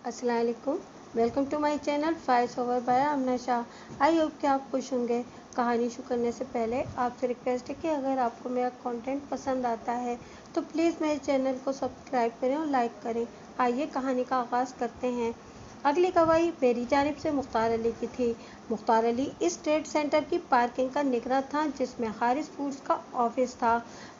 अस्सलाम वालेकुम। Welcome to my channel files over by Aamna Shah. I hope कि आप खुश होंगे। कहानी शुरू करने से पहले आपसे रिक्वेस्ट है कि अगर आपको मेरा कंटेंट पसंद आता है तो प्लीज़ मेरे चैनल को सब्सक्राइब करें और लाइक करें। आइए कहानी का आगाज़ करते हैं। अगली गवाही मेरी जानिब से मुख्तार अली की थी। मुख्तार अली इस ट्रेड सेंटर की पार्किंग का निगरान था जिसमें हारिस फूड्स का ऑफिस था।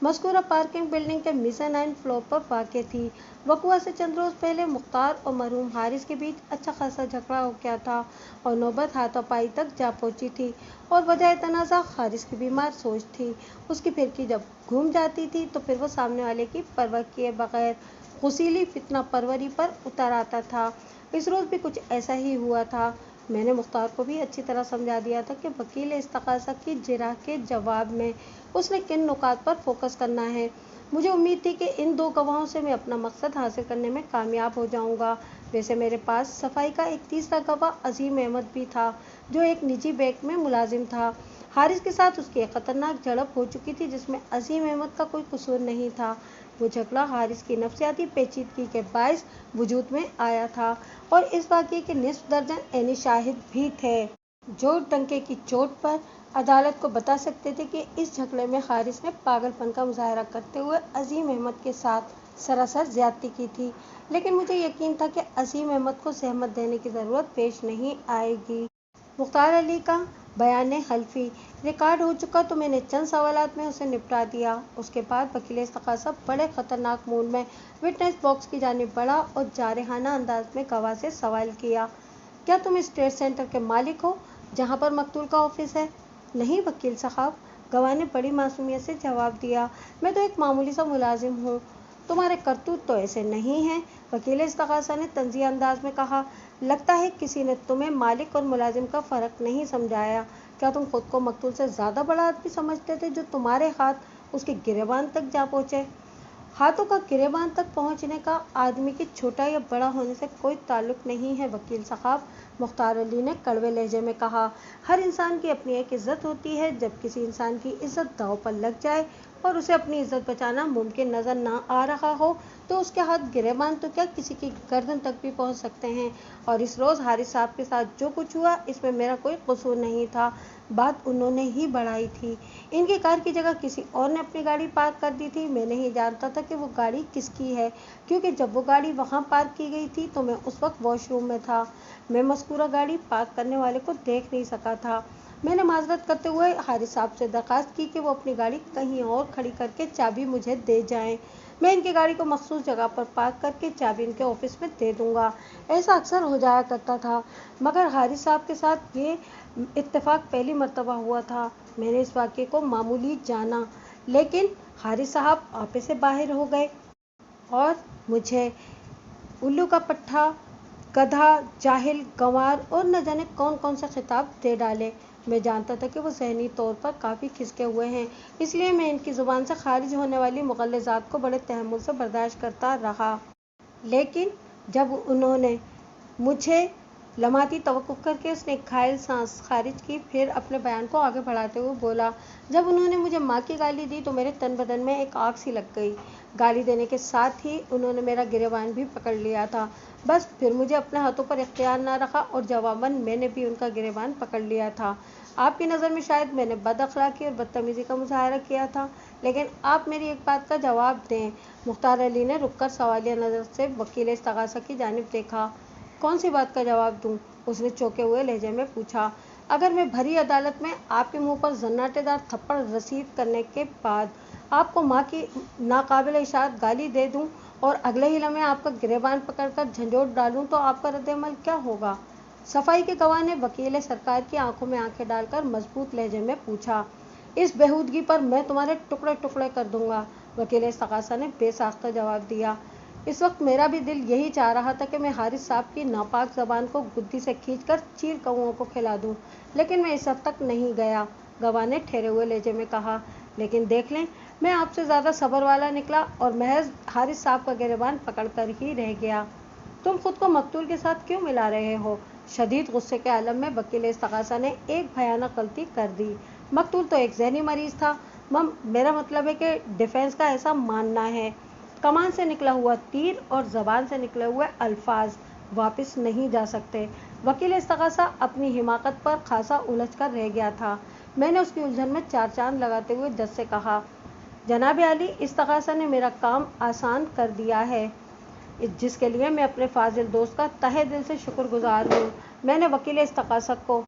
मज़कूरा पार्किंग बिल्डिंग के मिज़न 9 फ्लोर पर वाक़ थी। वक़ुआ से चंद रोज़ पहले मुख्तार और मरहूम हारिस के बीच अच्छा खासा झगड़ा हो गया था और नौबत हाथापाई तक जा पहुंची थी। और वजह तनाज़ा हारिस की बीमार सोच थी। उसकी फिरकी जब घूम जाती थी तो फिर वो सामने वाले की परवाह किए बगैर गुसीली फितना परवरी पर उतर आता था। इस रोज़ भी कुछ ऐसा ही हुआ था। मैंने मुख्तार को भी अच्छी तरह समझा दिया था कि वकील इस्तग़ासा की जिरह के जवाब में उसने किन नुकात पर फोकस करना है। मुझे उम्मीद थी कि इन दो गवाहों से मैं अपना मकसद हासिल करने में कामयाब हो जाऊंगा। वैसे मेरे पास सफाई का एक तीसरा गवाह अजीम अहमद भी था जो एक निजी बैंक में मुलाजिम था। हारिस के साथ उसकी एक खतरनाक झड़प हो चुकी थी जिसमें अजीम अहमद का कोई कसूर नहीं था। वो झगड़ा हारिस की नफसियाती पेचीदगी के बायस वजूद में आया था और इस वाक़ये के निस्फ दर्जन ऐनी शाहिद भी थे जो डंके की चोट पर अदालत को बता सकते थे कि इस झगड़े में हारिस ने पागलपन का मुजाहरा करते हुए अजीम अहमद के साथ सरासर ज्यादती की थी। लेकिन मुझे यकीन था कि अजीम अहमद को सहमत देने की ज़रूरत पेश नहीं आएगी। मुख्तार अली का बयान हल्फी रिकॉर्ड हो चुका तो मैंने चंद सवालात में उसे निपटा दिया। उसके बाद वकील इस्तग़ासा बड़े ख़तरनाक मूड में विटनेस बॉक्स की जानिब बढ़ा और जारहाना अंदाज में गवाह से सवाल किया, क्या तुम इस ट्रेड सेंटर के मालिक हो जहाँ पर मकतूल का ऑफिस है? नहीं वकील साहब, गवाह ने बड़ी मासूमियत से जवाब दिया, मैं तो एक मामूली सा मुलाजिम हूँ। तुम्हारे करतूत तो ऐसे नहीं हैं। वकील इस्तग़ासा ने तंज़िया अंदाज में कहा, लगता है किसी ने तुम्हें मालिक और मुलाजिम का फ़र्क नहीं समझाया। क्या तुम खुद को मकतूल से ज़्यादा बड़ा आदमी समझते थे जो तुम्हारे हाथ उसके गिरेबान तक जा पहुँचे? हाथों का गिरेबान तक पहुंचने का आदमी के छोटा या बड़ा होने से कोई ताल्लुक नहीं है वकील साहब, मुख्तार अली ने कड़वे लहजे में कहा। हर इंसान की अपनी एक इज्जत होती है। जब किसी इंसान की इज्जत दांव पर लग जाए और उसे अपनी इज्जत बचाना मुमकिन नज़र ना आ रहा हो तो उसके हाथ गिरेबान तो क्या किसी की गर्दन तक भी पहुंच सकते हैं। और इस रोज़ हारिस साहब के साथ जो कुछ हुआ इसमें मेरा कोई कसूर नहीं था। बात उन्होंने ही बढ़ाई थी। इनकी कार की जगह किसी और ने अपनी गाड़ी पार्क कर दी थी। मैं नहीं जानता था कि वो गाड़ी किसकी है क्योंकि जब वो गाड़ी वहाँ पार्क की गई थी तो मैं उस वक्त वॉशरूम में था। मैं मज़कूरा गाड़ी पार्क करने वाले को देख नहीं सका था। मैंने माजरत करते हुए हारिस साहब से दरख्वास्त की कि वो अपनी गाड़ी कहीं और खड़ी करके चाबी मुझे दे जाएं। मैं इनकी गाड़ी को मखसूस जगह पर पार्क करके चाबी इनके ऑफिस में दे दूंगा। ऐसा अक्सर हो जाया करता था मगर हारिस साहब के साथ ये इत्तेफाक पहली मर्तबा हुआ था। मैंने इस वाक़ये को मामूली जाना लेकिन हारिस साहब आपे से बाहर हो गए और मुझे उल्लू का पट्टा, गधा, जाहिल, गंवार और न जाने कौन कौन से खिताब दे डाले। मैं जानता था कि वो ज़हनी तौर पर काफ़ी खिसके हुए हैं, इसलिए मैं इनकी ज़ुबान से खारिज होने वाली मुग़ल्लज़ात को बड़े तहम्मुल से बर्दाश्त करता रहा। लेकिन जब उन्होंने मुझे लम्हाती तवक्कुफ़ करके उसने एक घायल सांस खारिज की, फिर अपने बयान को आगे बढ़ाते हुए बोला, जब उन्होंने मुझे माँ की गाली दी तो मेरे तन बदन में एक आग सी लग गई। गाली देने के साथ ही उन्होंने मेरा गिरेबान भी पकड़ लिया था। बस फिर मुझे अपने हाथों पर इख्तियार ना रखा और जवाबन मैंने भी उनका गिरेबान पकड़ लिया था। आपकी नज़र में शायद मैंने बद अखलाकी और बदतमीज़ी का मुजाहरा किया था, लेकिन आप मेरी एक बात का जवाब दें। मुख्तार अली ने रुककर सवालिया नज़र से वकील इस्तग़ासा की जानिब देखा। कौन सी बात का जवाब दूं? उसने चौंके हुए लहजे में पूछा। अगर मैं भरी अदालत में आपके मुंह पर जन्नाटेदार थप्पड़ रसीद करने के बाद आपको माँ की नाकाबिल इशाअत गाली दे दूं और अगले ही लम्हे आपका गिरेबान पकड़कर झंझोट डालूं तो आपका रद्द-ए-अमल क्या होगा? सफाई के गवाह ने वकील सरकार की आंखों में आंखें डालकर मजबूत लहजे में पूछा। इस बेहूदगी पर मैं तुम्हारे टुकड़े टुकड़े कर दूंगा, वकील इस्तग़ासा ने बेसाख्ता जवाब दिया। इस वक्त मेरा भी दिल यही चाह रहा था कि मैं हारिस साहब की नापाक ज़बान को गुद्दी से खींचकर चील कौओं को खिला दूं, लेकिन मैं इस हद तक नहीं गया, गवाह ने ठहरे हुए लहजे में कहा। लेकिन देख लें, मैं आपसे ज़्यादा सब्र वाला निकला और महज हारिस साहब का गिरेबान पकड़ कर ही रह गया। तुम खुद को मकतूल के साथ क्यों मिला रहे हो? शदीद गुस्से के आलम में वकील इस्तग़ासा ने एक भयानक गलती कर दी। मकतूल तो एक ज़हनी मरीज़ था। मेरा मतलब है कि डिफेंस का ऐसा मानना है। कमान से निकला हुआ तीर और ज़बान से निकले हुए अल्फाज वापस नहीं जा सकते। वकील इस्तग़ासा अपनी हिमाकत पर खासा उलझ कर रह गया था। मैंने उसकी उलझन में चार चांद लगाते हुए जज से कहा, जनाब आली, इस्तग़ासा ने मेरा काम आसान कर दिया है, जिसके लिए मैं अपने फाजिल दोस्त का तहे दिल से शुक्रगुजार हूँ। मैंने वकील इस्तग़ासा को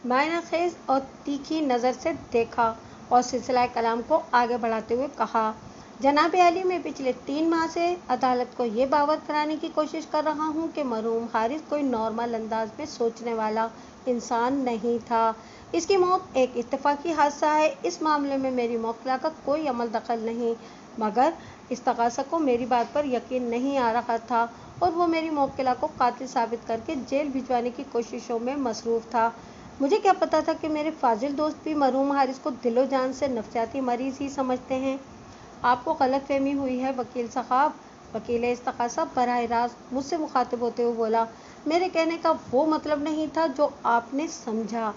मायनाखेज़ और तीखी नज़र से देखा और सिलसिला कलाम को आगे बढ़ाते हुए कहा, जनाब आली, मैं पिछले 3 माह से अदालत को ये बावर कराने की कोशिश कर रहा हूँ कि मरहूम हारिस कोई नॉर्मल अंदाज में सोचने वाला इंसान नहीं था। इसकी मौत एक इत्तेफाकी हादसा है। इस मामले में मेरी मौकला का कोई अमल दखल नहीं। मगर इस्तग़ासा को मेरी बात पर यकीन नहीं आ रहा था और वो मेरी मौकला को कातिल साबित करके जेल भिजवाने की कोशिशों में मसरूफ़ था। मुझे क्या पता था कि मेरे फाजिल दोस्त भी मरहूम हारिस को दिलो जान से नफसियाती मरीज ही समझते हैं। आपको गलतफहमी हुई है वकील साहब। वकील इस्तग़ासा बराह रास्त मुझसे मुखातिब होते हुए बोला, मेरे कहने का वो मतलब नहीं था जो आपने समझा।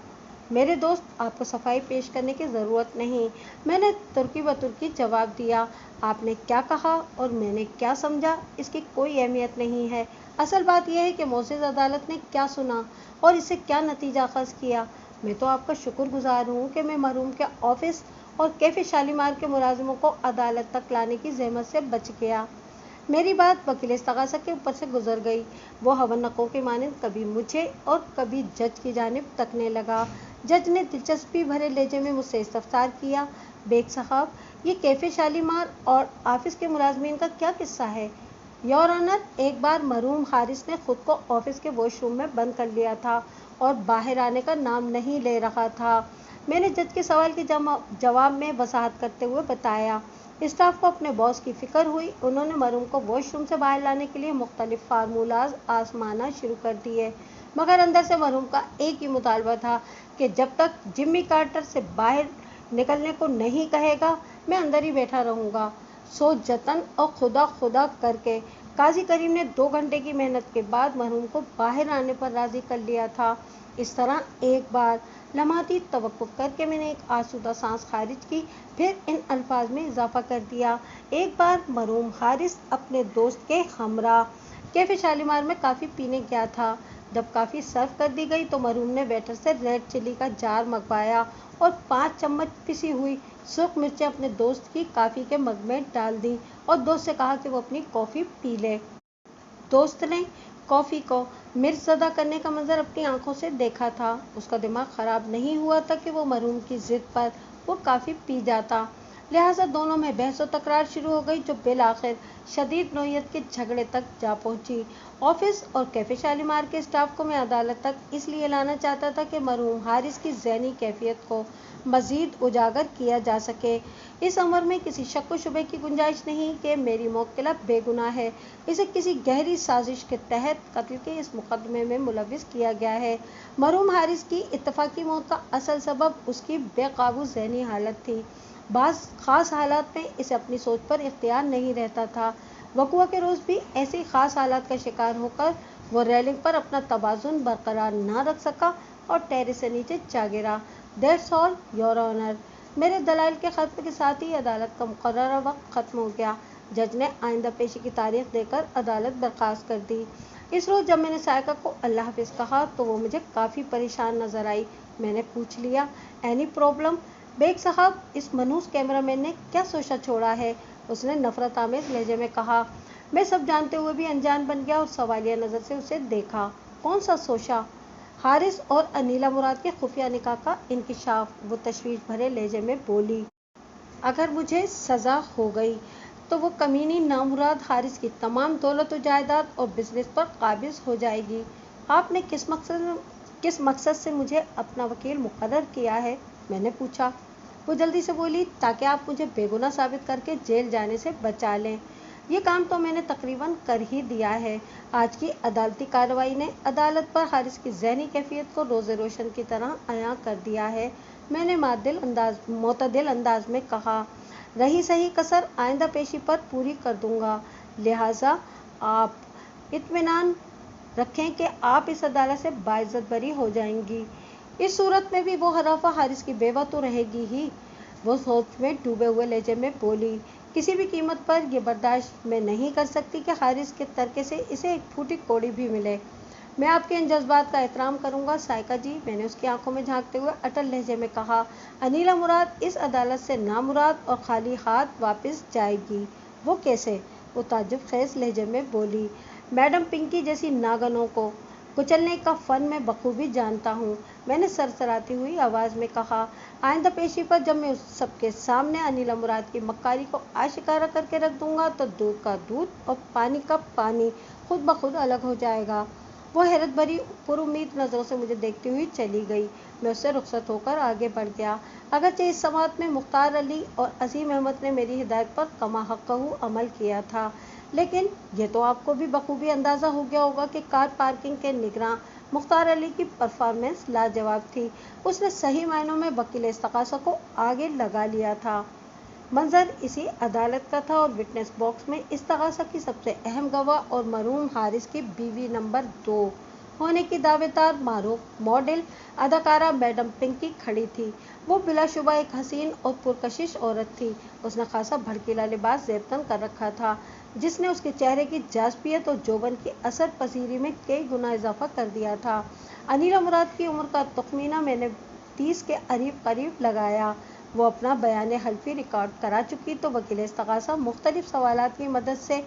मेरे दोस्त, आपको सफाई पेश करने की ज़रूरत नहीं। मैंने तुर्की ब तुर्की जवाब दिया। आपने क्या कहा और मैंने क्या समझा, इसकी कोई अहमियत नहीं है। असल बात यह है कि मोअज़्ज़ज़ अदालत ने क्या सुना और इससे क्या नतीजा अख़ज़ किया। मैं तो आपका शुक्रगुजार हूँ कि मैं मरहूम के ऑफिस और कैफ़े शालीमार के मुलाजिमों को अदालत तक लाने की ज़हमत से बच गया। मेरी बात वकील इस्तग़ासा के ऊपर से गुजर गई। वो हवन्नकों के मानंद कभी मुझे और कभी जज की जानिब तकने लगा। जज ने दिलचस्पी भरे लहजे में मुझसे इस्तफ़सार किया, बेग साहब, ये कैफ़े शालीमार और ऑफिस के मुलाजमीन का क्या किस्सा है? योर ऑनर, एक बार मरहूम हारिस ने खुद को ऑफिस के वॉशरूम में बंद कर लिया था और बाहर आने का नाम नहीं ले रहा था। मैंने जज के सवाल के जवाब में वसाहत करते हुए बताया। स्टाफ को अपने बॉस की फिक्र हुई। उन्होंने मरहूम को वॉशरूम से बाहर लाने के लिए मुख्तलिफ फार्मूलाज आजमाना शुरू कर दिए, मगर अंदर से मरहूम का एक ही मुतालबा था कि जब तक जिम्मी कार्टर से बाहर निकलने को नहीं कहेगा, मैं अंदर ही बैठा रहूँगा। सो जतन और खुदा खुदा करके काजी करीम ने 2 घंटे की मेहनत के बाद मरहूम को बाहर आने पर राज़ी कर लिया था। इस तरह एक बार लम्हाती तवक्कुफ करके मैंने एक आसूदा सांस खारिज की, फिर इन अल्फाज में इजाफा कर दिया, एक बार मरहूम हारिस अपने दोस्त के हमरा कैफ़े शालीमार में काफ़ी पीने गया था। जब काफ़ी सर्व कर दी गई तो मरहूम ने वेटर से रेड चिली का जार मंगवाया और 5 चम्मच पिसी हुई सुर्ख मिर्चें अपने दोस्त की कॉफ़ी के मग में डाल दी और दोस्त से कहा कि वो अपनी कॉफ़ी पी ले। दोस्त ने कॉफ़ी को मिर्च ज़दा करने का मंजर अपनी आंखों से देखा था। उसका दिमाग ख़राब नहीं हुआ था कि वो मरहूम की ज़िद पर वो काफ़ी पी जाता। लिहाजा दोनों में बहस और तकरार शुरू हो गई, जो बिल आखिर शदीद नौयत के झगड़े तक जा पहुंची। ऑफिस और कैफ़े शालीमार के स्टाफ को मैं अदालत तक इसलिए लाना चाहता था कि मरहूम हारिस की ज़हनी कैफियत को मज़ीद उजागर किया जा सके। इस अमर में किसी शक व शुबे की गुंजाइश नहीं कि मेरी मौक्किला बेगुनाह है। इसे किसी गहरी साजिश के तहत कत्ल के इस मुकदमे में मुलविस किया गया है। मरहूम हारिस की इत्तफाकी मौत का असल सबब उसकी बेकाबू ज़हनी हालत थी। बाज़ ख़ास हालात में इसे अपनी सोच पर इख्तियार नहीं रहता था। वक़ुआ के रोज़ भी ऐसी ख़ास हालात का शिकार होकर वो रेलिंग पर अपना तवाज़ुन बरकरार ना रख सका और टेरेस से नीचे जा गिरा। That's all your honour. मेरे दलाइल के ख़त्म के साथ ही अदालत का मुकर्ररा वक्त ख़त्म हो गया। जज ने आइंदा पेशी की तारीख देकर अदालत बर्खास्त कर दी। इस रोज़ जब मैंने सायका को अल्लाह हाफ़िज़ कहा तो वो मुझे काफ़ी परेशान नज़र आई। मैंने पूछ लिया, एनी प्रॉब्लम? बेग साहब, इस मनहूस कैमरामैन ने क्या सोचा छोड़ा है? उसने नफरत आमेज़ लहजे में कहा। मैं सब जानते हुए भी अनजान बन गया और सवालिया नज़र से उसे देखा। कौन सा सोचा? हारिस और अनीला मुराद के खुफिया निकाह का इंकिशाफ, वो तशवीश भरे लहजे में बोली। अगर मुझे सज़ा हो गई तो वो कमीनी नामुराद हारिस की तमाम दौलत और जायदाद और बिजनेस पर काबिज हो जाएगी। आपने किस मकसद से मुझे अपना वकील मुकर्रर किया है? मैंने पूछा। वो जल्दी से बोली, ताकि आप मुझे बेगुनाह साबित करके जेल जाने से बचा लें। ये काम तो मैंने तकरीबन कर ही दिया है। आज की अदालती कार्रवाई ने अदालत पर हारिस की ज़हनी कैफियत को रोज़े रोशन की तरह अयां कर दिया है। मैंने मोतदिल अंदाज में कहा, रही सही कसर आइंदा पेशी पर पूरी कर दूंगा। लिहाजा आप इत्मीनान रखें कि आप इस अदालत से बाइज्जत बरी हो जाएंगी। इस सूरत में भी वो हराफा हारिस की बेवा तो रहेगी ही। वो सोच में डूबे हुए लहजे में बोली, किसी भी कीमत पर ये बर्दाश्त मैं नहीं कर सकती कि हारिस के तरके से इसे एक फूटी कोड़ी भी मिले। मैं आपके इन जज्बात का एहतराम करूंगा साइका जी, मैंने उसकी आंखों में झांकते हुए अटल लहजे में कहा। अनीला मुराद इस अदालत से नामुराद और खाली हाथ वापस जाएगी। वो कैसे? वो ताज्जुब खेज लहजे में बोली। मैडम पिंकी जैसी नागनों को कुचलने का फन मैं बखूबी जानता हूँ, मैंने सरसराती हुई आवाज़ में कहा। आइंदा पेशी पर जब मैं उस सबके सामने अनीला मुराद की मक्कारी को आशिकारा करके रख दूंगा तो दूध का दूध और पानी का पानी खुद ब खुद अलग हो जाएगा। वो हैरत भरी पुरुम्मीद नज़रों से मुझे देखती हुई चली गई। मैं उससे रुखसत होकर आगे बढ़ गया। अगरचे इस समात में मुख्तार अली और अजीम अहमद ने मेरी हिदायत पर कमाहक्कहू अमल किया था, लेकिन ये तो आपको भी बखूबी अंदाज़ा हो गया होगा कि कार पार्किंग के निगरां मुख्तार अली की परफॉर्मेंस लाजवाब थी। उसने सही मायनों में वकील इस्तग़ासा को आगे लगा लिया था। मंजर इसी अदालत का था और विटनेस बॉक्स में इस्तग़ासा की सबसे अहम गवाह और मरहूम हारिस की बीवी नंबर 2 होने की दावेदार मारूफ मॉडल अदाकारा मैडम पिंकी खड़ी थी। वो बिलाशुबा एक हसीन और पुरकशिश औरत थी। उसने खासा भड़कीला लिबास ज़ेबतन कर रखा था, जिसने उसके चेहरे की जाज़बियत और जोबन की असर पसीरी में कई गुना इजाफा कर दिया था। अनीला मुराद की उम्र का तखमीना मैंने 30 के करीब लगाया। वो अपना बयान हल्फी रिकॉर्ड करा चुकी तो वकील इस्तग़ासा मुख्तलिफ सवालात की मदद से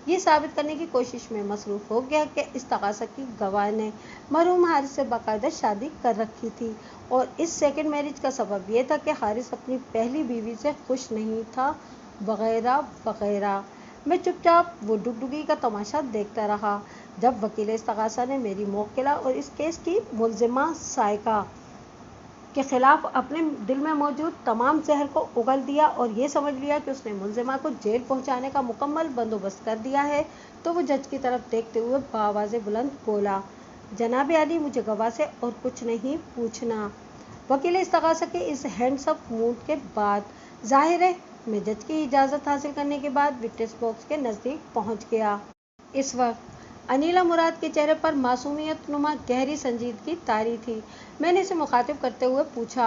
ये साबित करने की कोशिश में मसरूफ़ हो गया कि इस्तग़ासा की गवाह ने मरहूम हारिस से बाकायदा शादी कर रखी थी और इस सेकंड मैरिज का सबब यह था कि हारिस अपनी पहली बीवी से खुश नहीं था, वगैरह वगैरह। मैं चुपचाप वो डुगडुगी का तमाशा देखता रहा जब वकील इस्तग़ासा ने मेरी मौकिला और इस केस की मुल्ज़िमा साइका के खिलाफ अपने दिल में मौजूद तमाम जहर को उगल दिया और ये समझ लिया कि उसने मुल्ज़िमा को जेल पहुंचाने का मुकम्मल बंदोबस्त कर दिया है, तो वो जज की तरफ देखते हुए बावाज़े बुलंद बोला, जनाब अली, मुझे गवाह से और कुछ नहीं पूछना। वकील इस्तग़ासा के इस हैंड्स अप मूड के बाद जाहिर है मैं जज की इजाज़त हासिल करने के बाद विटनेस बॉक्स के नज़दीक पहुँच गया। इस वक्त अनीला मुराद के चेहरे पर मासूमियत नुमा गहरी संजीदगी तारी थी। मैंने इसे मुखातिब करते हुए पूछा,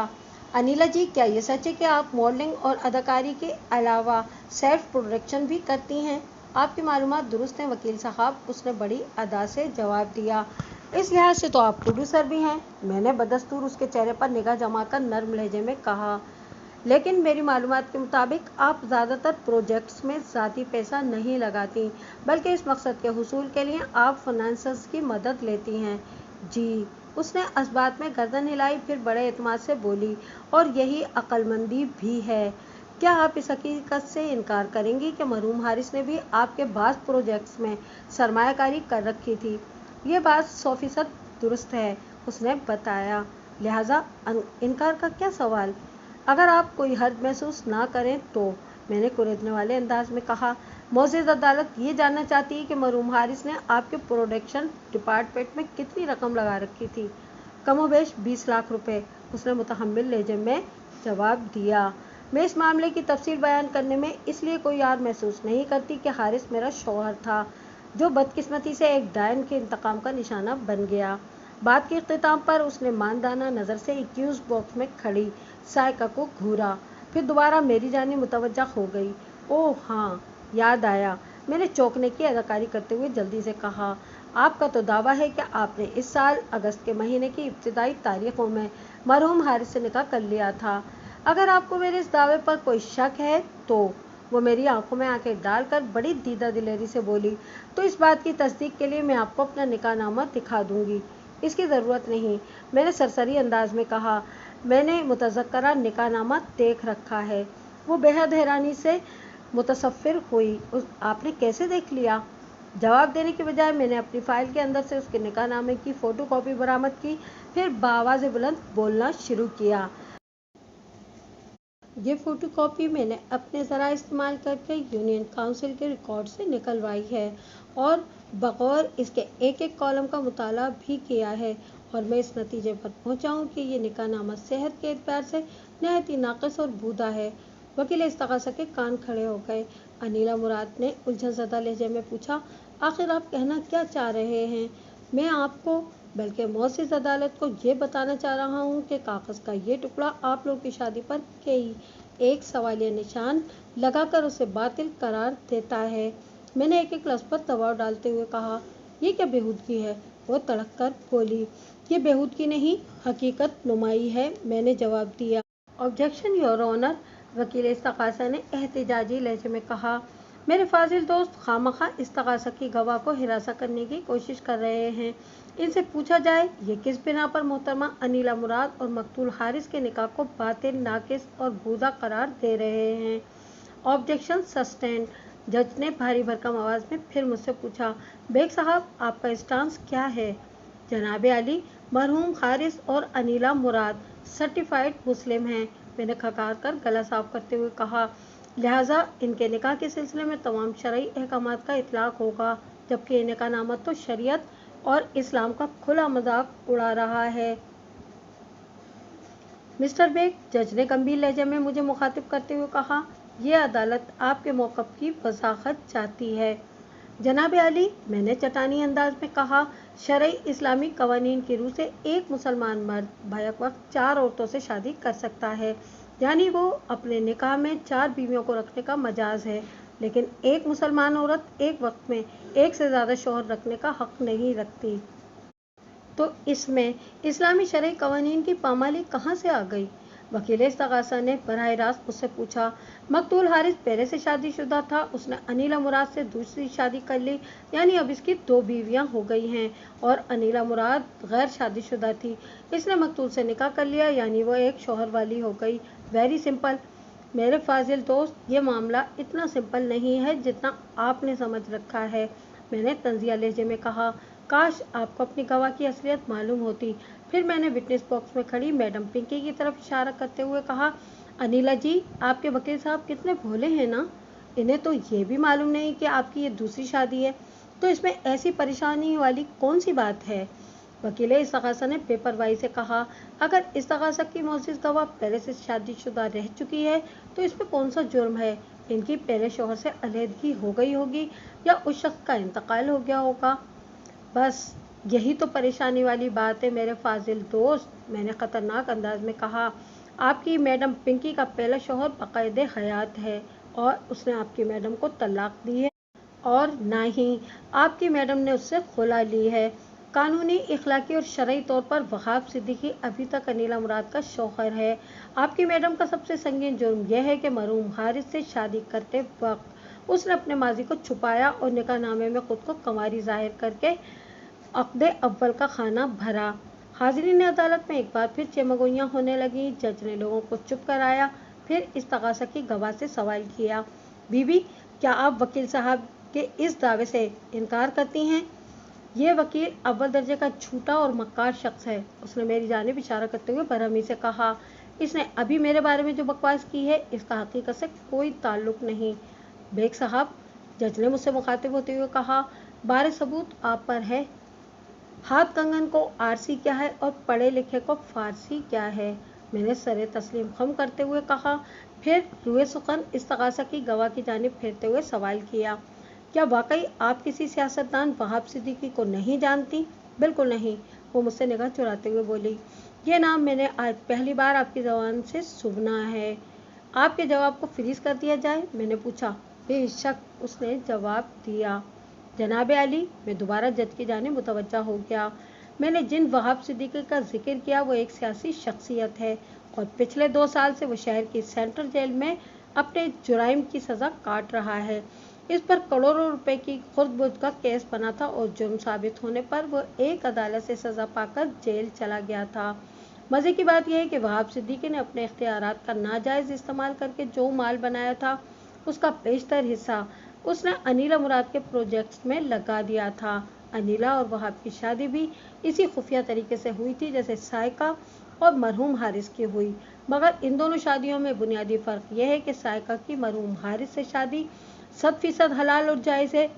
अनीला जी, क्या ये सच है कि आप मॉडलिंग और अदाकारी के अलावा सेल्फ प्रोडक्शन भी करती हैं? आपकी मालूमात दुरुस्त हैं वकील साहब, उसने बड़ी अदा से जवाब दिया। इस लिहाज से तो आप प्रोड्यूसर भी हैं, मैंने बदस्तूर उसके चेहरे पर निगाह जमाकर नर्म लहजे में कहा। लेकिन मेरी मालूमात के मुताबिक आप ज़्यादातर प्रोजेक्ट्स में ज़ाती पैसा नहीं लगाती, बल्कि इस मकसद के हुसूल के लिए आप फाइनेंसर्स की मदद लेती हैं। जी, उसने इस बात में गर्दन हिलाई, फिर बड़े एतमाद से बोली, और यही अक्लमंदी भी है। क्या आप इस हकीकत से इनकार करेंगी कि मरहूम हारिस ने भी आपके बाज़ प्रोजेक्ट्स में सरमायाकारी कर रखी थी? ये बात 100% दुरुस्त है, उसने बताया। लिहाजा इनकार का क्या सवाल? अगर आप कोई हर्ज महसूस ना करें तो, मैंने कुरेदने वाले अंदाज में कहा। मोअज़्ज़ज़ अदालत ये जानना चाहती है कि मरहूम हारिस ने आपके प्रोडक्शन डिपार्टमेंट में कितनी रकम लगा रखी थी? कमोबेश 20 लाख रुपए, उसने मुतहम्मिल लहजे में जवाब दिया। मैं इस मामले की तफसील बयान करने में इसलिए कोई यार महसूस नहीं करती कि हारिस मेरा शौहर था, जो बदकिस्मती से एक डायन के इंतकाम का निशाना बन गया। बात के इख्तिताम पर उसने मानदाना नज़र से एक्यूज बॉक्स में खड़ी साइका को घूरा, फिर दोबारा मेरी जानिब मुतवज्जा हो गई। ओह हाँ, याद आया, मैंने चौंकने की अदाकारी करते हुए जल्दी से कहा। आपका तो दावा है कि आपने इस साल अगस्त के महीने की इब्तिदाई तारीखों में मरहूम हारिस से निकाह कर लिया था। अगर आपको मेरे इस दावे पर कोई शक है तो, वो मेरी आंखों में आंखें डालकर बड़ी दीदा दिलेरी से बोली, तो इस बात की तस्दीक के लिए मैं आपको अपना निकाहनामा दिखा दूंगी। इसकी ज़रूरत नहीं, मैंने सरसरी अंदाज में कहा। मैंने मुतज़क्करा निकाहनामा देख रखा है। वो बेहद हैरानी से मुतसफ़िर हुई। आपने कैसे देख लिया? जवाब देने के बजाय मैंने अपनी फ़ाइल के अंदर से उसके निकाहनामे की फ़ोटो कॉपी बरामद की, फिर बावाज़े बुलंद बोलना शुरू किया। ये फ़ोटो कॉपी मैंने अपने ज़रा इस्तेमाल करके यूनियन काउंसिल के रिकॉर्ड से निकलवाई है और बग़ौर इसके एक एक कॉलम का मुताला भी किया है, और मैं इस नतीजे पर पहुंचा हूं कि ये निकाहनामा सेहत के एतबार से नहायत ही नाक़िस और बूदा है। वकील इस्तग़ासा के कान खड़े हो गए। अनीला मुराद ने उलझन ज़दा लहजे में पूछा, आखिर आप कहना क्या चाह रहे हैं? मैं आपको, बल्कि मुअज़्ज़ज़ अदालत को ये बताना चाह रहा हूँ कि कागज़ का ये टुकड़ा आप लोगों की शादी पर कई एक सवालिया निशान लगा कर उसे बातिल करार देता है। मैंने एक एक लफ्ज़ पर दबाव डालते हुए कहा, ये क्या बेहूदगी है? वो तड़क कर बोली, ये बेहूदगी नहीं, हकीकत नुमाई है। मैंने जवाब दिया, ऑब्जेक्शन योर ऑनर। वकील इस्तग़ासा ने एहतिजाजी लहजे में कहा, मेरे फाजिल दोस्त खामखा इस्तग़ासा की गवाह को हिरासा करने की कोशिश कर रहे हैं। इनसे पूछा जाए ये किस बिना पर मोहतरमा अनीला मुराद और मकतूल हारिस के निकाह को बातिल, नाकिस और बूदा करार दे रहे हैं। Objection sustained. जज ने भारी भरकम आवाज़ में फिर मुझसे पूछा, बेग साहब आपका स्टांस क्या है? जनाब आली, मरहूम हारिस और अनीला मुराद सर्टिफाइड मुस्लिम हैं। मैंने खकार कर गला साफ करते हुए कहा, लिहाजा इनके निकाह के सिलसिले में तमाम शरई अहकामात का इतलाक होगा, जबकि ये निकाहनामा तो शरीयत और इस्लाम का खुला मजाक उड़ा रहा है। मिस्टर बेग, जज ने गंभीर लहजे में मुझे मुखातिब करते हुए कहा, यह अदालत आपके मौक़िफ़ की वज़ाहत चाहती है। जनाब आली, मैंने चटानी अंदाज में कहा, शरई इस्लामी कवानीन की रूह से एक मुसलमान मर्द बैक वक्त 4 औरतों से शादी कर सकता है, यानी वो अपने निकाह में 4 बीवियों को रखने का मजाज है, लेकिन एक मुसलमान औरत एक वक्त में एक से ज़्यादा शौहर रखने का हक़ नहीं रखती। तो इसमें इस्लामी शरई कवानीन की पामाली कहाँ से आ गई? वकील इस्तग़ासा ने बराह रास्त मुझसे पूछा, मकतूल हारिस पहले से शादीशुदा था, उसने अनीला मुराद से दूसरी शादी कर ली, यानी अब इसकी 2 बीवियां हो गई हैं, और अनीला मुराद गैर शादीशुदा थी, इसने मकतूल से निकाह कर लिया, यानी वो एक शौहर वाली हो गई। Very simple. मेरे फाजिल दोस्त, ये मामला इतना सिंपल नहीं है जितना आपने समझ रखा है। मैंने तंज़िया लहजे में कहा, काश आपको अपनी गवाह की असलियत मालूम होती। फिर मैंने विटनेस बॉक्स में खड़ी मैडम पिंकी की तरफ इशारा करते हुए कहा, अनीला जी, आपके वकील साहब कितने भोले हैं ना, इन्हें तो ये भी मालूम नहीं कि आपकी ये दूसरी शादी है, तो इसमें ऐसी परेशानी वाली कौन सी बात है? वकील इस्तग़ासा ने बेपरवाही से कहा, अगर इस्तग़ासा की मोअज़्ज़िज़ गवाह पहले से शादीशुदा रह चुकी है तो इसमें कौन सा जुर्म है? इनकी पहले शौहर से अलहदगी हो गई होगी या उस शख्स का इंतकाल हो गया होगा। बस यही तो परेशानी वाली बात है मेरे फाजिल दोस्त। मैंने ख़तरनाक अंदाज में कहा, आपकी मैडम पिंकी का पहला शौहर बाकायदे हयात है और उसने आपकी मैडम को तलाक दी है, और ना ही आपकी मैडम ने उससे खुला ली है। कानूनी, इखलाकी और शरई तौर पर वहाब सिद्दीकी अभी तक अनीला मुराद का शौहर है। आपकी मैडम का सबसे संगीन जुर्म यह है कि मरहूम हारिस से शादी करते वक्त उसने अपने माजी को छुपाया और निकाहनामे में खुद को कंवारी जाहिर करके अक़्द अव्वल का खाना भरा। हाज़रीन अदालत में एक बार फिर चमगोइयाँ होने लगी। जज ने लोगों को चुप कराया, फिर इस्तग़ासा की गवाह से सवाल किया, बीबी, क्या आप वकील साहब के इस दावे से इनकार करती हैं? ये वकील अव्वल दर्जे का झूठा और मक्कार शख्स है। उसने मेरी जानिब इशारा करते हुए बरहमी से कहा, इसने अभी मेरे बारे में जो बकवास की है इसका हकीकत से कोई ताल्लुक नहीं। बेग साहब, जज ने मुझसे मुखातिब होते हुए कहा, बारे सबूत आप पर है। हाथ कंगन को आरसी क्या है और पढ़े लिखे को फारसी क्या है? मैंने सरे तस्लीम खम करते हुए कहा, फिर रुए सुखन इस्तग़ासा की गवाह की जानिब फेरते हुए सवाल किया, क्या वाकई आप किसी सियासतदान वहाब सिद्दीकी को नहीं जानती? बिल्कुल नहीं। वो मुझसे निगाह चुराते हुए बोली, ये नाम मैंने आज पहली बार आपकी ज़बान से सुना है। आपके जवाब को फ्रीज कर दिया जाए? मैंने पूछा। बेशक, उसने जवाब दिया। जनाब आली, मैं दोबारा जज की जानिब मुतवज्जा हो गया। मैंने जिन वहाब सिद्दीकी का जिक्र किया वो एक सियासी शख्सियत है और पिछले 2 साल से वो शहर की सेंट्रल जेल में अपने जुराइम की सज़ा काट रहा है। इस पर करोड़ों रुपए की खुर्द-बुर्द का केस बना था और जुर्म साबित होने पर वो एक अदालत से सज़ा पाकर जेल चला गया था। मज़े की बात यह है कि वहाब सिद्दीकी ने अपने इख्तियारात का नाजायज़ इस्तेमाल करके जो माल बनाया था उसका बेशतर हिस्सा उसने अनीला मुराद के प्रोजेक्ट्स में लगा दिया था। अनीला और वहाब की शादी भी इसी खुफिया तरीके से हुई थी जैसे सायका और मरहूम हारिस की हुई, मगर इन दोनों शादियों में बुनियादी फ़र्क यह है कि सायका की मरहूम हारिस से शादी 100% हलाल और जायज़ है,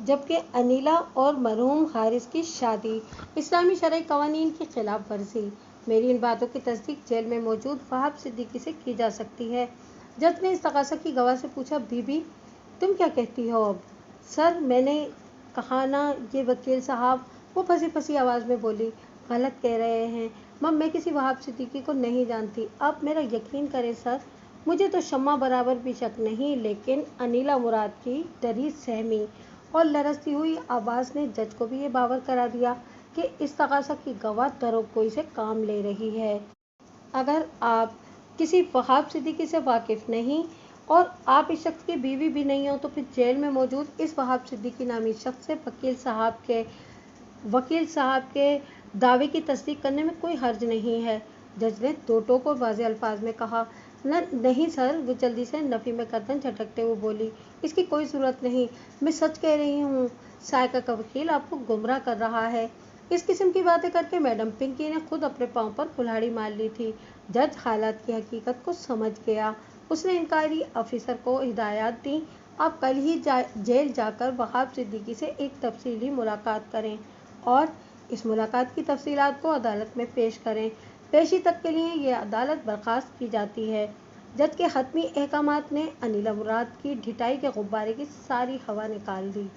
जबकि अनीला और मरहूम हारिस की शादी इस्लामी शरई कवानीन की खिलाफ वर्जी। मेरी इन बातों की तस्दीक जेल में मौजूद वहाब सिद्दीकी से की जा सकती है। जज ने इस्तग़ासा की गवाह से पूछा, बीबी, तुम क्या कहती हो अब? सर, मैंने कहा ना, ये वकील साहब, वो फंसी फंसी आवाज़ में बोली, गलत कह रहे हैं। मैं किसी वहाब सिद्दीकी को नहीं जानती, आप मेरा यकीन करें सर। मुझे तो शम्मा बराबर भी शक नहीं, लेकिन अनिला मुराद की डरी सहमी और लरजती हुई आवाज़ ने जज को भी ये बावर करा दिया कि इस तकाज़ा की गवाह दरोगोई से काम ले रही है। अगर आप किसी वहाब सिद्दीकी से वाकिफ़ नहीं और आप इस शख्स की बीवी भी नहीं हो, तो फिर जेल में मौजूद इस वहाब सिद्दीकी नामी शख्स से वकील साहब के दावे की तस्दीक करने में कोई हर्ज नहीं है। जज ने दो टोक और वाज़ेह अल्फाज में कहा। नहीं सर, वो जल्दी से नफ़ी में गर्दन झटकते हुए बोली, इसकी कोई ज़रूरत नहीं, मैं सच कह रही हूँ। सायका का वकील आपको गुमराह कर रहा है। इस किस्म की बातें करके मैडम पिंकी ने खुद अपने पाँव पर कुल्हाड़ी मार ली थी। जज हालात की हकीकत को समझ गया। उसने इंक्वायरी ऑफिसर को हिदायत दी, आप कल ही जेल जाकर वहाब सिद्दीकी से एक तफसीली मुलाकात करें और इस मुलाकात की तफसीलात को अदालत में पेश करें। पेशी तक के लिए ये अदालत बर्खास्त की जाती है। जज के हतमी अहकामात ने अनिला मुराद की ढिठाई के गुब्बारे की सारी हवा निकाल दी।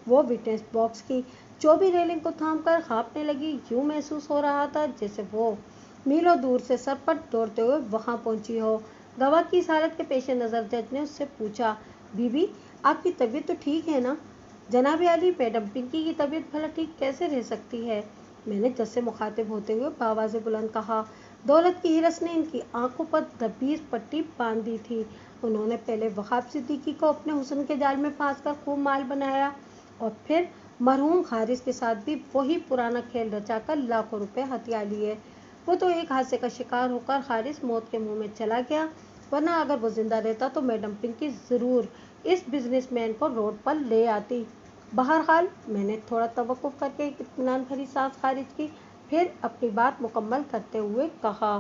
वो विटनेस बॉक्स की चौबी रेलिंग को थामकर हाँफने लगी। यूं महसूस हो रहा था जैसे वो मीलों दूर से सरपट दौड़ते हुए वहां पहुंची हो। गवाह की इस हालत के पेश नज़र जज ने उससे पूछा, बीबी आपकी तबीयत तो ठीक है ना? जनाब अली, मैडम पिंकी की तबीयत भला ठीक कैसे रह सकती है? मैंने जज से मुखातिब होते हुए बावाज़े बुलंद कहा। दौलत की हिरस ने इनकी आंखों पर दबीज पट्टी बांध दी थी। उन्होंने पहले वहाब सिद्दीकी को अपने हुस्न के जाल में फांस कर खूब माल बनाया और फिर मरहूम हारिस के साथ भी वही पुराना खेल रचाकर लाखों रुपए हथिया लिए। वो तो एक हादसे का शिकार होकर हारिस मौत के मुंह में चला गया, वरना अगर वो जिंदा रहता तो मैडम पिंकी ज़रूर इस बिजनेसमैन को रोड पर ले आती। बहरहाल मैंने थोड़ा तवक्कुफ करके एक इत्मीनान भरी सांस खारिज की, फिर अपनी बात मुकम्मल करते हुए कहा,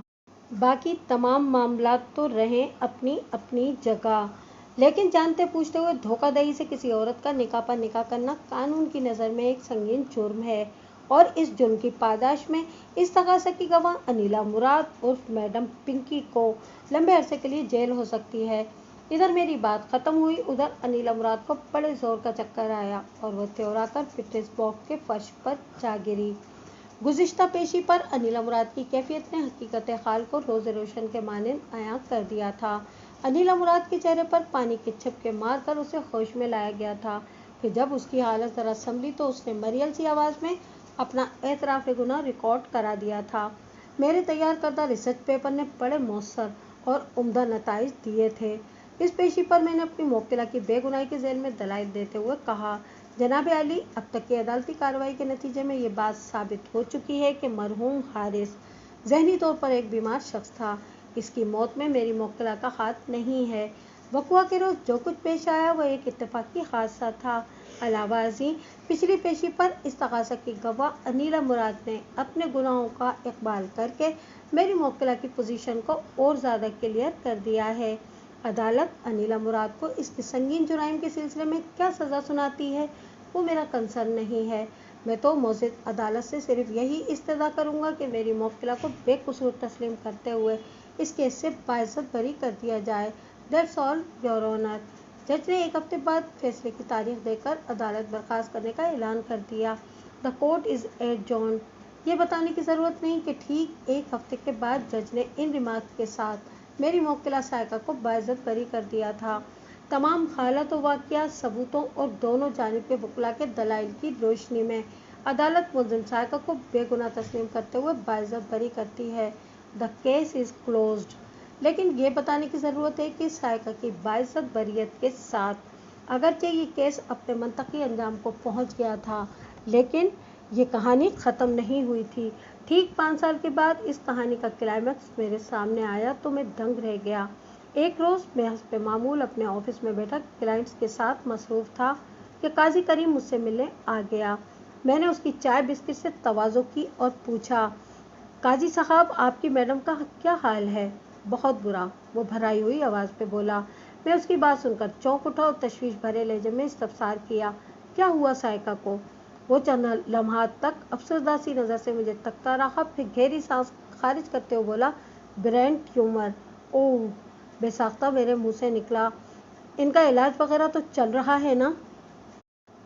बाकी तमाम मामलात तो रहें अपनी अपनी जगह, लेकिन जानते पूछते हुए धोखाधड़ी से किसी औरत का निकाह पर निकाह करना कानून की नज़र में एक संगीन जुर्म है और इस जुर्म की पादाश में इस तकाज़ा की गवाह अनिला मुराद उर्फ मैडम पिंकी को लंबे अरसे के लिए जेल हो सकती है। इधर मेरी बात ख़त्म हुई, उधर अनिला मुराद को बड़े ज़ोर का चक्कर आया और वह त्योराकर फिटनेस बॉक्स के फर्श पर जा गिरी। गुज़िश्ता पेशी पर अनिला मुराद की कैफियत ने हकीकत हाल को रोज़ रोशन के मानिंद अयां कर दिया था। अनिला मुराद के चेहरे पर पानी के छिपके मार कर उसे होश में लाया गया था। फिर जब उसकी हालत ज़रा संभली तो उसने मरियल सी आवाज़ में अपना एतराफ़ गुनाह रिकॉर्ड करा दिया था। मेरे तैयार करदा रिसर्च पेपर ने बड़े मौसर और उम्दा नताइज दिए थे। इस पेशी पर मैंने अपनी मोक्किला की बेगुनाही के ज़ेल में दलाइल देते हुए कहा, जनाब अली, अब तक की अदालती कार्रवाई के नतीजे में ये बात साबित हो चुकी है कि मरहूम हारिस ज़हनी तौर पर एक बीमार शख्स था। इसकी मौत में मेरी मोक्किला का हाथ नहीं है। वक़्वा के रोज़ जो कुछ पेश आया वह एक इत्तेफाकी हादसा था। अलावा अज़ीं, पिछली पेशी पर इस तकाज़ा की गवाह अनिला मुराद ने अपने गुनाहों का इकबाल करके मेरी मोक्किला की पोजीशन को और ज़्यादा क्लियर कर दिया है। अदालत अनिला मुराद को इस संगीन जुराइम के सिलसिले में क्या सज़ा सुनाती है वो मेरा कंसर्न नहीं है। मैं तो मौजूद अदालत से सिर्फ यही इस्तदा करूँगा कि मेरी मोक्किला को बेकसूर तस्लीम करते हुए इस केस से बाइज्जत बरी कर दिया जाए। That's all your honour. जज ने एक हफ्ते बाद फैसले की तारीख देकर अदालत बर्खास्त करने का ऐलान कर दिया। The court is adjourned. ये बताने की ज़रूरत नहीं कि ठीक एक हफ्ते के बाद जज ने इन रिमार्क के साथ मेरी मोक्किला सायका को बाइज्जत बरी कर दिया था। तमाम हालत व वाक़िया सबूतों और दोनों जानिब के वकला के दलाइल की रोशनी में अदालत मुल्ज़िम सायका को बेगुनाह तस्लीम करते हुए बाइज्जत बरी करती है। The case is closed. लेकिन ये बताने की ज़रूरत है कि सायका की बाइज्जत बरियत के साथ अगरचे ये केस अपने मंतकी अंजाम को पहुँच गया था, लेकिन ये कहानी ख़त्म नहीं हुई थी। ठीक 5 साल के बाद इस कहानी का क्लाइमैक्स मेरे सामने आया तो मैं दंग रह गया। एक रोज़ मैं हस्ब मामूल अपने ऑफिस में बैठा क्लाइंट्स के साथ मसरूफ़ था कि काजी करीम मुझसे मिलने आ गया। मैंने उसकी चाय बिस्किट से तवाज़ो की और पूछा, काजी साहब, आपकी मैडम का क्या हाल है? बहुत बुरा, वो भराई हुई आवाज़ पे बोला। मैं उसकी बात सुनकर चौंक उठा और तशवीश भरे लहजे में इस्तफसार किया, क्या हुआ सायका को? वो चंद लम्हात तक अफसरदा सी नज़र से मुझे तकता रहा, फिर गहरी सांस खारिज करते हुए बोला, ब्रेन ट्यूमर। ओह, बेसाख्ता मेरे मुंह से निकला। इनका इलाज वगैरह तो चल रहा है ना?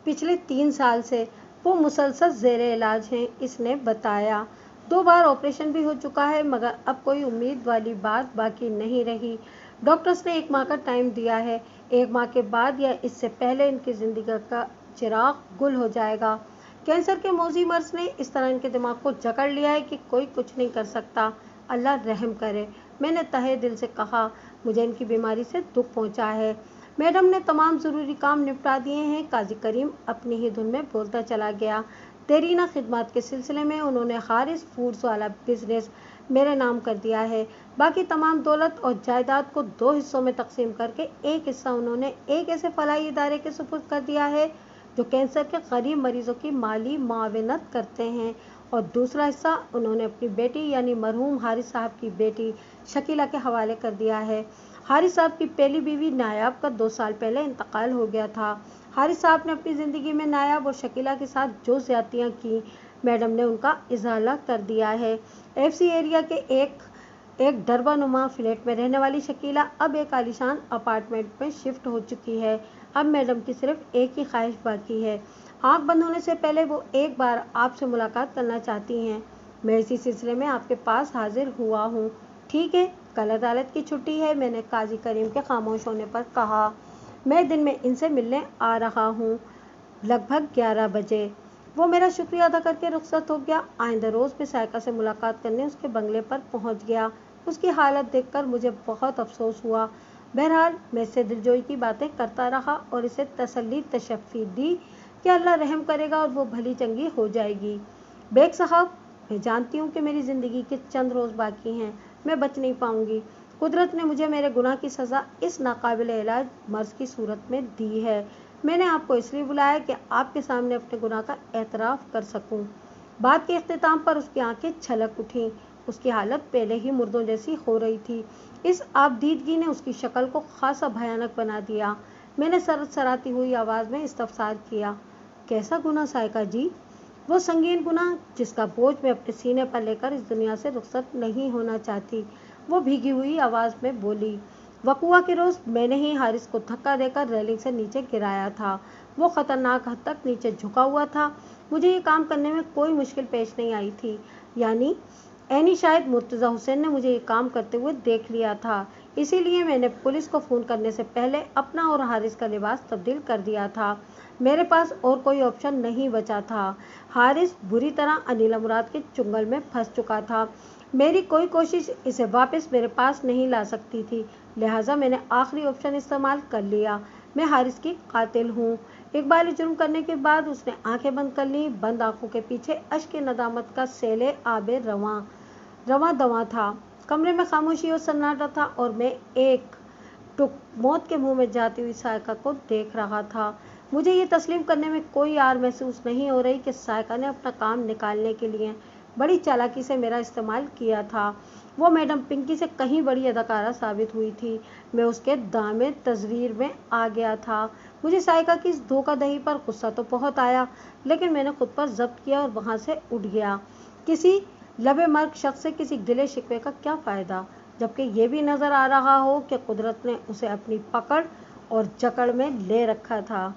पिछले 3 साल से वो मुसलसल ज़ेरे इलाज हैं, इसने बताया। 2 बार ऑपरेशन भी हो चुका है, मगर अब कोई उम्मीद वाली बात बाकी नहीं रही। डॉक्टर्स ने 1 माह का टाइम दिया है। 1 माह के बाद या इससे पहले इनकी ज़िंदगी का चिराग गुल हो जाएगा। कैंसर के मौजी मर्ज ने इस तरह इनके दिमाग को जकड़ लिया है कि कोई कुछ नहीं कर सकता। अल्लाह रहम करे। मैंने तहे दिल से कहा, मुझे इनकी बीमारी से दुख पहुंचा है। मैडम ने तमाम ज़रूरी काम निपटा दिए हैं। काजी करीम अपनी ही धुन में बोलता चला गया। देरीना खिदमत के सिलसिले में उन्होंने हारिस फूड्स वाला बिजनेस मेरे नाम कर दिया है। बाकी तमाम दौलत और जायदाद को 2 हिस्सों में तकसीम करके एक हिस्सा उन्होंने एक ऐसे फलाही इदारे के सुपुर्द कर दिया है जो कैंसर के गरीब मरीजों की माली मुआवनत करते हैं, और दूसरा हिस्सा उन्होंने अपनी बेटी यानी मरहूम हारिस साहब की बेटी शकीला के हवाले कर दिया है। हारिस साहब की पहली बीवी नायाब का 2 साल पहले इंतकाल हो गया था। हारिस साहब ने अपनी ज़िंदगी में नायाब और शकीला के साथ जो ज़्यादतियाँ की, मैडम ने उनका इजाला कर दिया है। एफसी एरिया के एक डरबानुमा फ्लैट में रहने वाली शकीला अब एक आलीशान अपार्टमेंट में शिफ्ट हो चुकी है। अब मैडम की सिर्फ एक ही ख्वाहिश बाकी है। आँख बंद होने से पहले वो एक बार आपसे मुलाकात करना चाहती हैं। मैं इसी सिलसिले में आपके पास हाजिर हुआ हूँ। ठीक है, कल अदालत की छुट्टी है, मैंने काजी करीम के खामोश होने पर कहा। मैं दिन में इनसे मिलने आ रहा हूँ, लगभग 11 बजे। वो मेरा शुक्रिया अदा करके रुखसत हो गया। आइंदा रोज़ मैं सायका से मुलाकात करने उसके बंगले पर पहुँच गया। उसकी हालत देखकर मुझे बहुत अफसोस हुआ। बहरहाल मैं इससे दिलजोई की बातें करता रहा और इसे तसल्ली तशफ़ी दी कि अल्लाह रहम करेगा और वो भली चंगी हो जाएगी। बेग साहब, मैं जानती हूँ कि मेरी ज़िंदगी के चंद रोज़ बाकी हैं, मैं बच नहीं पाऊँगी। कुदरत ने मुझे मेरे गुनाह की सज़ा इस नाकाबिल इलाज मर्ज़ की सूरत में दी है। मैंने आपको इसलिए बुलाया कि आपके सामने अपने गुनाह का एतराफ़ कर सकूं। बात के इख्तिताम पर उसकी आंखें छलक उठीं। उसकी हालत पहले ही मुर्दों जैसी हो रही थी। इस आबदीदगी ने उसकी शक्ल को खासा भयानक बना दिया। मैंने सरसराती हुई आवाज़ में इस्तफसार किया, कैसा गुनाह सायका जी? वो संगीन गुनाह जिसका बोझ मैं अपने सीने पर लेकर इस दुनिया से रुखसत नहीं होना चाहती। वो भीगी हुई आवाज़ में बोली, वकुआ के रोज़ मैंने ही हारिस को धक्का देकर रेलिंग से नीचे गिराया था। वो ख़तरनाक हद तक नीचे झुका हुआ था। मुझे ये काम करने में कोई मुश्किल पेश नहीं आई थी। यानी शायद मुर्तज़ा हुसैन ने मुझे ये काम करते हुए देख लिया था, इसीलिए मैंने पुलिस को फ़ोन करने से पहले अपना और हारिस का लिबास तब्दील कर दिया था। मेरे पास और कोई ऑप्शन नहीं बचा था। हारिस बुरी तरह अनिला मुराद के चुंगल में फंस चुका था। मेरी कोई कोशिश इसे वापस मेरे पास नहीं ला सकती थी, लिहाजा मैंने आखिरी ऑप्शन इस्तेमाल कर लिया। मैं हारिस की कातिल हूँ। इकबाली जुर्म करने के बाद उसने आंखें बंद कर ली। बंद आंखों के पीछे अश्क नदामत का सेले आबे रवां दवा था। कमरे में खामोशी और सन्नाटा था और मैं एक टुक मौत के मुंह में जाती हुई सायका को देख रहा था। मुझे ये तस्लीम करने में कोई आर महसूस नहीं हो रही कि सायका ने अपना काम निकालने के लिए बड़ी चालाकी से मेरा इस्तेमाल किया था। वो मैडम पिंकी से कहीं बड़ी अदाकारा साबित हुई थी। मैं उसके दामे तज़वीर में आ गया था। मुझे सायका की इस धोखाधड़ी पर गुस्सा तो बहुत आया, लेकिन मैंने खुद पर जब्त किया और वहाँ से उठ गया। किसी लबे मर्ग शख्स से किसी गिले शिकवे का क्या फ़ायदा, जबकि ये भी नज़र आ रहा हो कि कुदरत ने उसे अपनी पकड़ और जकड़ में ले रखा था।